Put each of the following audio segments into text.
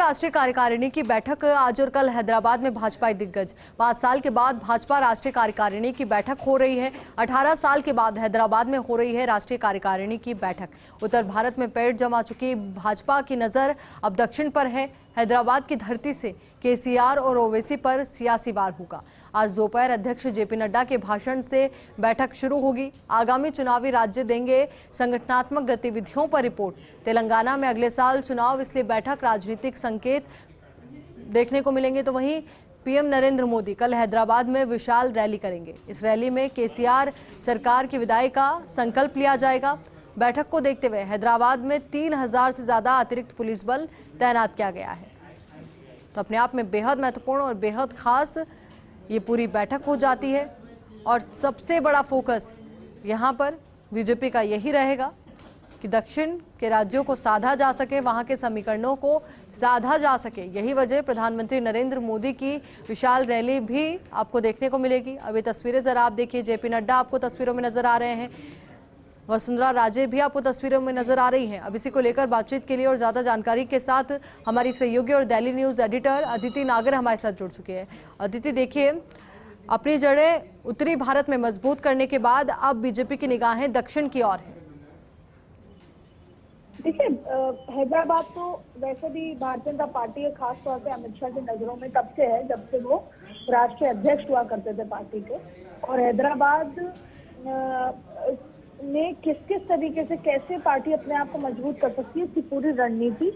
राष्ट्रीय कार्यकारिणी की बैठक आज और कल हैदराबाद में भाजपाई दिग्गज। 5 साल के बाद भाजपा राष्ट्रीय कार्यकारिणी की बैठक हो रही है। 18 साल के बाद हैदराबाद में हो रही है राष्ट्रीय कार्यकारिणी की बैठक। उत्तर भारत में पेड़ जमा चुकी भाजपा की नजर अब दक्षिण पर है। हैदराबाद की धरती से केसीआर और ओवैसी पर सियासी वार होगा। आज दोपहर अध्यक्ष जेपी नड्डा के भाषण से बैठक शुरू होगी। आगामी चुनावी राज्य देंगे संगठनात्मक गतिविधियों पर रिपोर्ट। तेलंगाना में अगले साल चुनाव, इसलिए बैठक राजनीतिक संकेत देखने को मिलेंगे। तो वहीं पीएम नरेंद्र मोदी कल हैदराबाद में विशाल रैली करेंगे। इस रैली में केसीआर सरकार की विदाई का संकल्प लिया जाएगा। बैठक को देखते हुए हैदराबाद में 3000 से ज्यादा अतिरिक्त पुलिस बल तैनात किया गया है। तो अपने आप में बेहद महत्वपूर्ण और बेहद खास ये पूरी बैठक हो जाती है और सबसे बड़ा फोकस यहाँ पर बीजेपी का यही रहेगा कि दक्षिण के राज्यों को साधा जा सके, वहाँ के समीकरणों को साधा जा सके। यही वजह प्रधानमंत्री नरेंद्र मोदी की विशाल रैली भी आपको देखने को मिलेगी। अभी तस्वीरें जरा आप देखिए, जेपी नड्डा आपको तस्वीरों में नजर आ रहे हैं, वसुंधरा राजे भी आपको तस्वीरों में नजर आ रही हैं। अब इसी को लेकर बातचीत के लिए और ज्यादा जानकारी के साथ हमारी सहयोगी और दिल्ली न्यूज एडिटर अदिति नागर हमारे साथ जुड़ चुके हैं। अदिति, देखिए, अपनी जड़ें उत्तरी भारत में मजबूत करने के बाद अब बीजेपी की निगाहें दक्षिण की ओर हैं। देखिए, हैदराबाद तो वैसे भी भारतीय जनता पार्टी, खास तौर पे अमित शाह की नजरों में तब से है जब से वो राष्ट्रीय अध्यक्ष हुआ करते थे पार्टी के। और हैदराबाद में किस किस तरीके से कैसे पार्टी अपने आप को मजबूत कर सकती है, इसकी पूरी रणनीति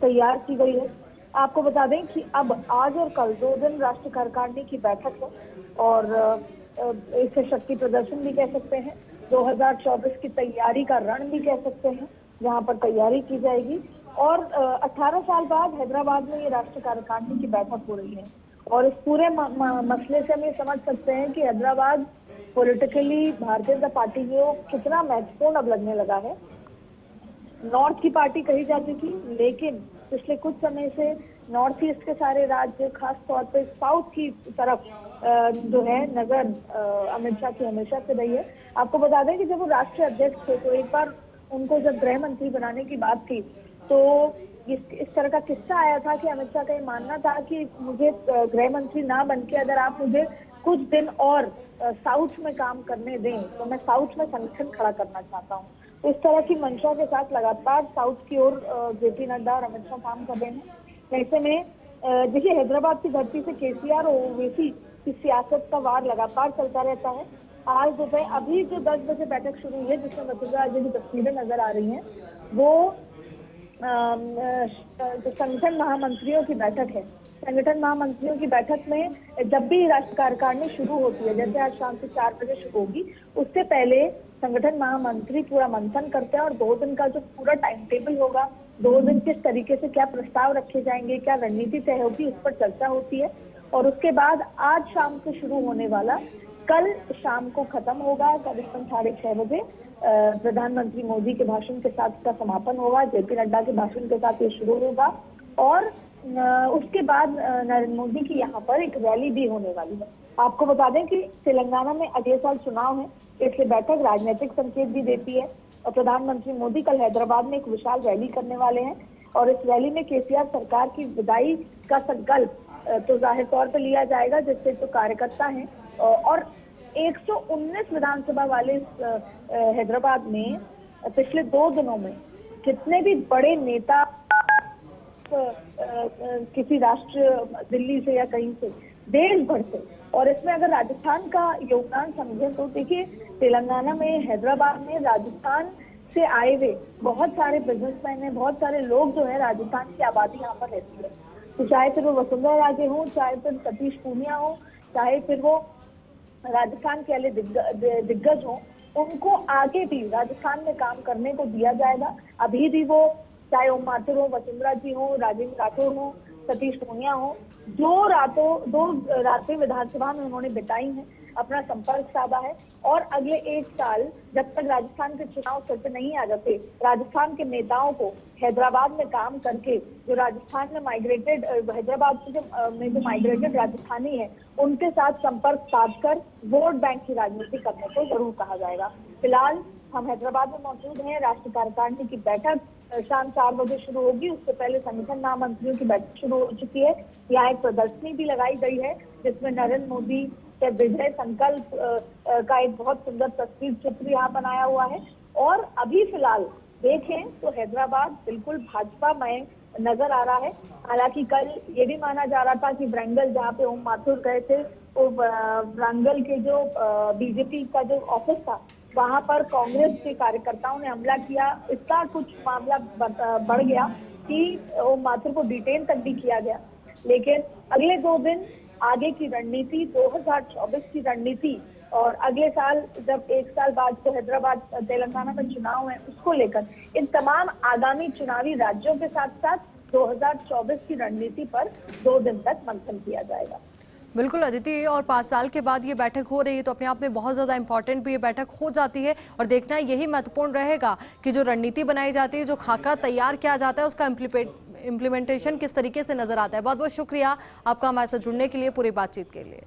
तैयार की गई है। आपको बता दें कि अब आज और कल 2 दिन राष्ट्रीय कार्यकारिणी की बैठक है और इसे शक्ति प्रदर्शन भी कह सकते हैं, 2024 की तैयारी का रण भी कह सकते हैं, जहां पर तैयारी की जाएगी। और 18 साल बाद हैदराबाद में ये राष्ट्रीय कार्यकारिणी की बैठक हो रही है और इस पूरे मसले से हम ये समझ सकते हैं कि हैदराबाद पॉलिटिकली भारतीय जनता पार्टी को कितना महत्वपूर्ण अब लगने लगा है। नॉर्थ की पार्टी कही जाती थी, लेकिन पिछले कुछ समय से नॉर्थ ईस्ट के सारे राज्य, खास तौर पे साउथ की तरफ जो है नजर अमित शाह की हमेशा से रही है। आपको बता दें कि जब वो राष्ट्रीय अध्यक्ष थे तो एक बार उनको जब गृह मंत्री बनाने की बात थी तो इस तरह का किस्सा आया था कि अमित शाह का ये मानना था कि मुझे गृह मंत्री ना बन के अगर आप मुझे कुछ दिन और साउथ में काम करने दें तो मैं साउथ में संगठन खड़ा करना चाहता हूँ। तो इस तरह की मंशा के साथ लगातार साउथ की ओर जेपी नड्डा और अमित शाह काम कर रहे हैं। ऐसे में देखिए, हैदराबाद की धरती से केसीआर और ओवैसी की सियासत का वार लगातार चलता रहता है। आज दोपहर अभी जो 10 बजे बैठक शुरू हुई है, जिसमें वसुंधरा राजे की तस्वीरें नजर आ रही हैं, वो जो संगठन महामंत्रियों की बैठक है। संगठन महामंत्रियों की बैठक में जब भी राष्ट्रीय कार्यकारिणी शुरू होती है, जैसे आज शाम से 4 बजे शुरू होगी, उससे पहले संगठन महामंत्री पूरा मंथन करते हैं और 2 दिन का जो पूरा टाइम टेबल होगा, 2 दिन किस तरीके से क्या प्रस्ताव रखे जाएंगे, क्या रणनीति तय होगी, उस पर चर्चा होती है। और उसके बाद आज शाम से शुरू होने वाला कल शाम को खत्म होगा, करीबन 6:30 बजे प्रधानमंत्री मोदी के भाषण के साथ इसका समापन होगा। जेपी नड्डा के भाषण के साथ ये शुरू होगा और उसके बाद नरेंद्र मोदी की यहाँ पर एक रैली भी होने वाली है। आपको बता दें कि तेलंगाना में अगले साल चुनाव है, इसलिए बैठक राजनीतिक संकेत भी देती है। और प्रधानमंत्री मोदी कल हैदराबाद में एक विशाल रैली करने वाले हैं और इस रैली में केसीआर सरकार की विदाई का संकल्प तो जाहिर तौर पर लिया जाएगा, जिससे जो कार्यकर्ता हैं और 119 विधानसभा वाले हैदराबाद में पिछले 2 दिनों में कितने भी बड़े नेता किसी राष्ट्र, दिल्ली से या कहीं से, देश भर से, और इसमें अगर राजस्थान का योगदान समझें तो देखिए, तेलंगाना में, हैदराबाद में राजस्थान से आए हुए बहुत सारे बिजनेसमैन हैं, बहुत सारे लोग जो है राजस्थान की आबादी यहाँ पर रहती है। तो चाहे फिर वो वसुंधरा राजे हो, चाहे फिर सतीश पूनिया हो, चाहे फिर वो राजस्थान के वाले दिग्गज हो, उनको आगे भी राजस्थान में काम करने को दिया जाएगा। अभी भी वो चाहे ओम माथुर हो, वसुंधरा जी हो, राजेंद्र राठौर हो, सतीश पूनिया हो, 2 रातें विधानसभा में उन्होंने बिताई हैं, अपना संपर्क साधा है। और अगले 1 साल जब तक राजस्थान के चुनाव सत्य नहीं आ जाते, राजस्थान के नेताओं को हैदराबाद में काम करके जो राजस्थान में माइग्रेटेड, हैदराबाद में जो माइग्रेटेड राजस्थानी है, उनके साथ संपर्क साधकर वोट बैंक की राजनीति करने को जरूर कहा जाएगा। फिलहाल हम हैदराबाद में मौजूद हैं। राष्ट्रीय कार्यकारिणी की बैठक शाम 4 बजे शुरू होगी। उससे पहले संगठन महामंत्रियों की बैठक शुरू हो चुकी है। यहाँ एक प्रदर्शनी भी लगाई गई है जिसमें नरेंद्र मोदी के विजय संकल्प का एक बहुत सुंदर तस्वीर चित्र यहाँ बनाया हुआ है। और अभी फिलहाल देखें तो हैदराबाद बिल्कुल भाजपा में नजर आ रहा है। हालांकि कल ये भी माना जा रहा था कि वरंगल, जहाँ पे ओम माथुर गए थे, तो वरंगल के जो बीजेपी का जो ऑफिस था वहां पर कांग्रेस के कार्यकर्ताओं ने हमला किया। इसका कुछ मामला बढ़ गया कि ओम माथुर को डिटेन तक भी किया गया। लेकिन अगले 2 दिन आगे की रणनीति, 2024 की रणनीति और अगले साल जब 1 साल बाद तो हैदराबाद तेलंगाना में चुनाव है, उसको लेकर इन तमाम आगामी चुनावी राज्यों के साथ साथ 2024 की रणनीति पर 2 दिन तक मंथन किया जाएगा। बिल्कुल अदिति, और 5 साल के बाद ये बैठक हो रही है तो अपने आप में बहुत ज़्यादा इंपॉर्टेंट भी ये बैठक हो जाती है और देखना यही महत्वपूर्ण रहेगा कि जो रणनीति बनाई जाती है, जो खाका तैयार किया जाता है, उसका इम्प्लीमेंटेशन किस तरीके से नजर आता है। बहुत बहुत शुक्रिया आपका हमारे साथ जुड़ने के लिए, पूरी बातचीत के लिए।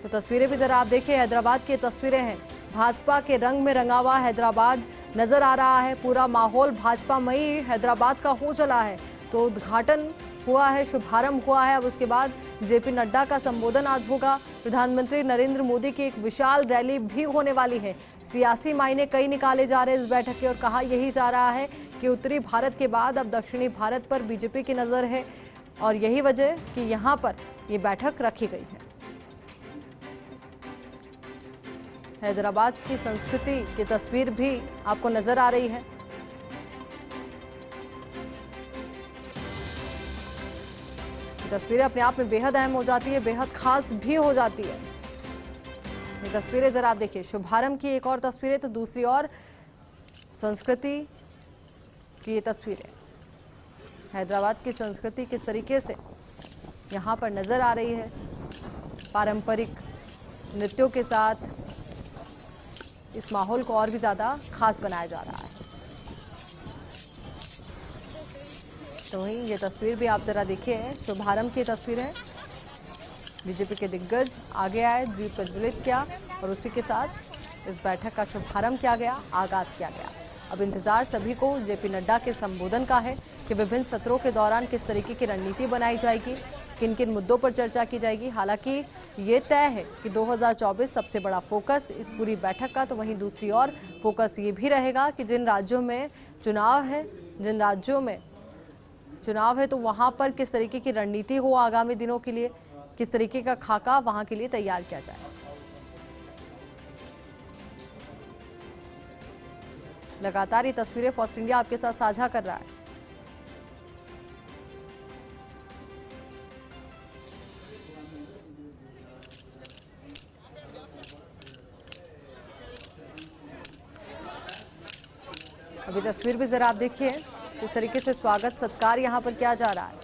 तो तस्वीरें भी जरा आप देखिए, हैदराबाद की तस्वीरें हैं। भाजपा के रंग में रंगा हुआ हैदराबाद नजर आ रहा है। पूरा माहौल भाजपामयी हैदराबाद का हो चला है। तो उद्घाटन हुआ है, शुभारंभ हुआ है। अब उसके बाद जेपी नड्डा का संबोधन आज होगा। प्रधानमंत्री नरेंद्र मोदी की एक विशाल रैली भी होने वाली है। सियासी मायने कई निकाले जा रहे हैं इस बैठक के और कहा यही जा रहा है कि उत्तरी भारत के बाद अब दक्षिणी भारत पर बीजेपी की नजर है और यही वजह कि यहाँ पर ये बैठक रखी गई है। हैदराबाद की संस्कृति की तस्वीर भी आपको नजर आ रही है। तस्वीरें अपने आप में बेहद अहम हो जाती है, बेहद खास भी हो जाती है। ये तस्वीरें जरा आप देखिए, शुभारंभ की एक और तस्वीरें तो दूसरी और संस्कृति की ये तस्वीरें। हैदराबाद की संस्कृति किस तरीके से यहाँ पर नजर आ रही है, पारंपरिक नृत्यों के साथ इस माहौल को और भी ज्यादा खास बनाया जा रहा है। तो वहीं ये तस्वीर भी आप जरा देखिए, शुभारंभ की तस्वीर है। बीजेपी के दिग्गज आगे आए, दीप प्रज्वलित किया और उसी के साथ इस बैठक का शुभारंभ किया गया, आगाज किया गया। अब इंतजार सभी को जेपी नड्डा के संबोधन का है कि विभिन्न सत्रों के दौरान किस तरीके की रणनीति बनाई जाएगी, किन किन मुद्दों पर चर्चा की जाएगी। हालांकि ये तय है कि 2024 सबसे बड़ा फोकस इस पूरी बैठक का। तो वहीं दूसरी ओर फोकस ये भी रहेगा कि जिन राज्यों में चुनाव है, जिन राज्यों में चुनाव है तो वहां पर किस तरीके की रणनीति हो आगामी दिनों के लिए, किस तरीके का खाका वहां के लिए तैयार किया जाए। लगातार ये तस्वीरें फर्स्ट इंडिया आपके साथ साझा कर रहा है। अभी तस्वीर भी जरा आप देखिए, किस तरीके से स्वागत सत्कार यहाँ पर किया जा रहा है।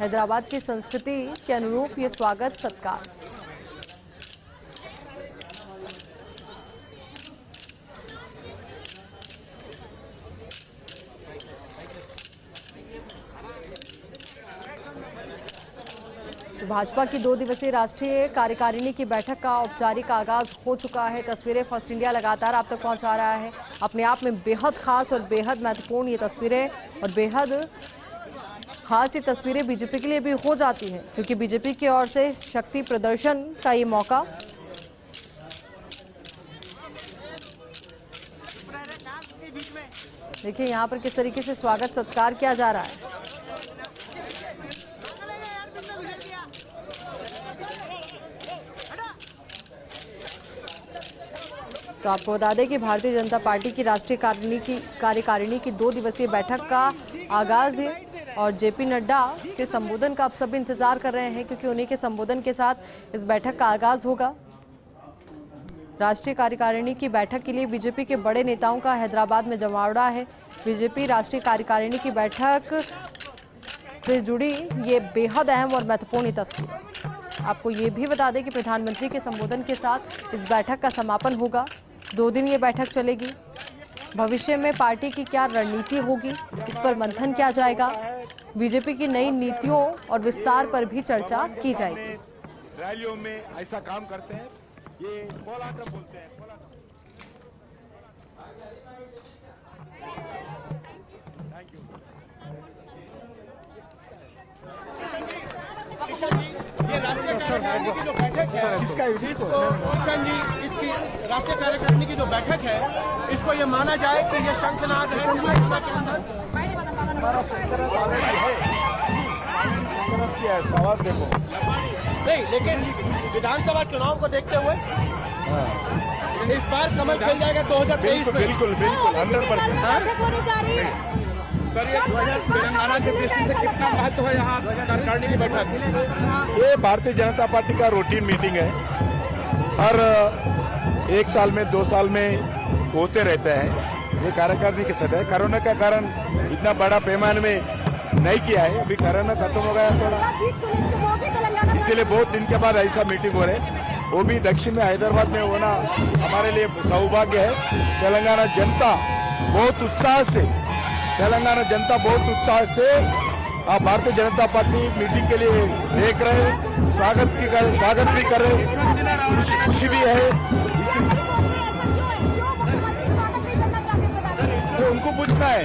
हैदराबाद की संस्कृति के अनुरूप ये स्वागत सत्कार। तो भाजपा की 2 दिवसीय राष्ट्रीय कार्यकारिणी की बैठक का औपचारिक आगाज हो चुका है। तस्वीरें फर्स्ट इंडिया लगातार आप तक पहुंचा रहा है। अपने आप में बेहद खास और बेहद महत्वपूर्ण ये तस्वीरें और बेहद खास ये तस्वीरें बीजेपी के लिए भी हो जाती हैं, क्योंकि बीजेपी की ओर से शक्ति प्रदर्शन का ये मौका। देखिए यहाँ पर किस तरीके से स्वागत सत्कार किया जा रहा है। तो आपको बता दें कि भारतीय जनता पार्टी की राष्ट्रीय कार्यकारिणी की 2 दिवसीय बैठक का आगाज है और जेपी नड्डा के संबोधन का आप सब इंतजार कर रहे हैं, क्योंकि उन्हीं के संबोधन के साथ इस बैठक का आगाज होगा। राष्ट्रीय कार्यकारिणी की बैठक के लिए बीजेपी के बड़े नेताओं का हैदराबाद में जमावड़ा है। बीजेपी राष्ट्रीय कार्यकारिणी की बैठक से जुड़ी ये बेहद अहम और महत्वपूर्ण तस्वीर। आपको ये भी बता दें कि प्रधानमंत्री के संबोधन के साथ इस बैठक का समापन होगा। 2 दिन ये बैठक चलेगी। भविष्य में पार्टी की क्या रणनीति होगी, इस पर मंथन किया जाएगा। बीजेपी की नई नीतियों और विस्तार पर भी चर्चा की जाएगी। रैलियों में ऐसा काम करते हैं, ये कोलाटम बोलते हैं। कार्यकारिणी की जो बैठक है इसको किशन जी, इसकी राष्ट्रीय कार्यकारिणी की जो बैठक है इसको ये माना जाए कि ये शंखनाद है विधानसभा के अंदर। सवाल देखो नहीं, लेकिन विधानसभा चुनाव को देखते हुए इस बार कमल खेल जाएगा 2023 में। बिल्कुल 100%। सर, ये तेलंगाना की दृष्टि से कितना महत्व है यहाँ कार्यकारिणी की बैठक? ये भारतीय जनता पार्टी का रूटीन मीटिंग है। हर 1 साल में 2 साल में होते रहते हैं। ये कार्यकारिणी के सदस्य कोरोना के कारण इतना बड़ा पैमाने में नहीं किया है। अभी कोरोना खत्म हो गया थोड़ा, इसीलिए बहुत दिन के बाद ऐसा मीटिंग हो रहा है। वो भी दक्षिण में हैदराबाद में होना हमारे लिए सौभाग्य है। तेलंगाना जनता बहुत उत्साह से भारतीय जनता पार्टी मीटिंग के लिए देख रहे हैं। स्वागत भी कर रहे हैं, खुशी भी है। तो उनको पूछना है,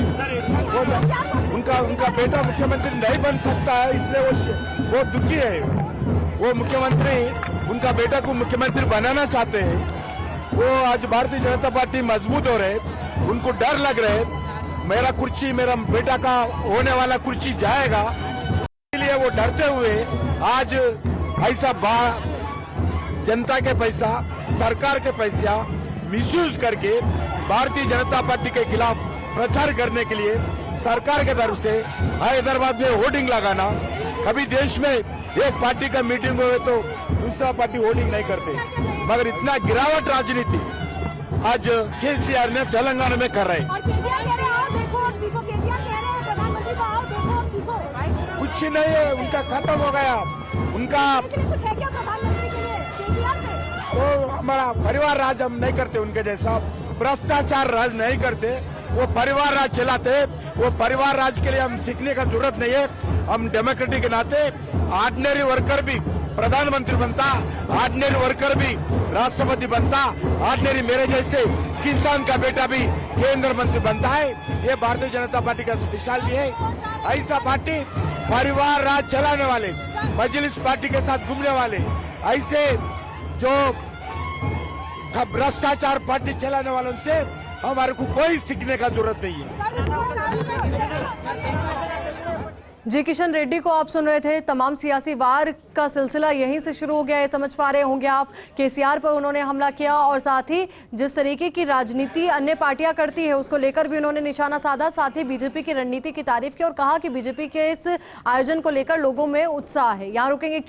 उनका बेटा मुख्यमंत्री नहीं बन सकता है, इसलिए वो दुखी है। वो मुख्यमंत्री उनका बेटा को मुख्यमंत्री बनाना चाहते हैं। वो आज भारतीय जनता पार्टी मजबूत हो रहे, उनको डर लग रहे मेरा बेटा का होने वाला कुर्सी जाएगा, इसलिए वो डरते हुए आज ऐसा जनता के पैसा, सरकार के पैसा मिसयूज करके भारतीय जनता पार्टी के खिलाफ प्रचार करने के लिए सरकार के तरफ से हैदराबाद में होर्डिंग लगाना। कभी देश में एक पार्टी का मीटिंग हुए तो दूसरा पार्टी होर्डिंग नहीं करते, मगर इतना गिरावट राजनीति आज केसीआर ने तेलंगाना में कर रहे हैं। कुछ नहीं है, उनका खत्म हो गया। उनका वो हमारा परिवार राज हम नहीं करते, उनके जैसा भ्रष्टाचार राज नहीं करते। वो परिवार राज चलाते। वो परिवार राज के लिए हम सीखने का जरूरत नहीं है। हम डेमोक्रेटिक के नाते ऑर्डिनरी वर्कर भी प्रधानमंत्री बनता, ऑर्डिनरी वर्कर भी राष्ट्रपति बनता, ऑर्डिनरी मेरे जैसे किसान का बेटा भी केंद्र मंत्री बनता है। ये भारतीय जनता पार्टी का स्पेशलिटी है। ऐसा पार्टी परिवार राज चलाने वाले, मजलिस पार्टी के साथ घूमने वाले, ऐसे जो भ्रष्टाचार पार्टी चलाने वालों से हमारे को कोई सीखने का जरूरत नहीं है। जी किशन रेड्डी को आप सुन रहे थे। तमाम सियासी वार का सिलसिला यहीं से शुरू हो गया है, समझ पा रहे होंगे आप। केसीआर पर उन्होंने हमला किया और साथ ही जिस तरीके की राजनीति अन्य पार्टियां करती है उसको लेकर भी उन्होंने निशाना साधा। साथ ही बीजेपी की रणनीति की तारीफ की और कहा कि बीजेपी के इस आयोजन को लेकर लोगों में उत्साह है। यहाँ रुकेंगे।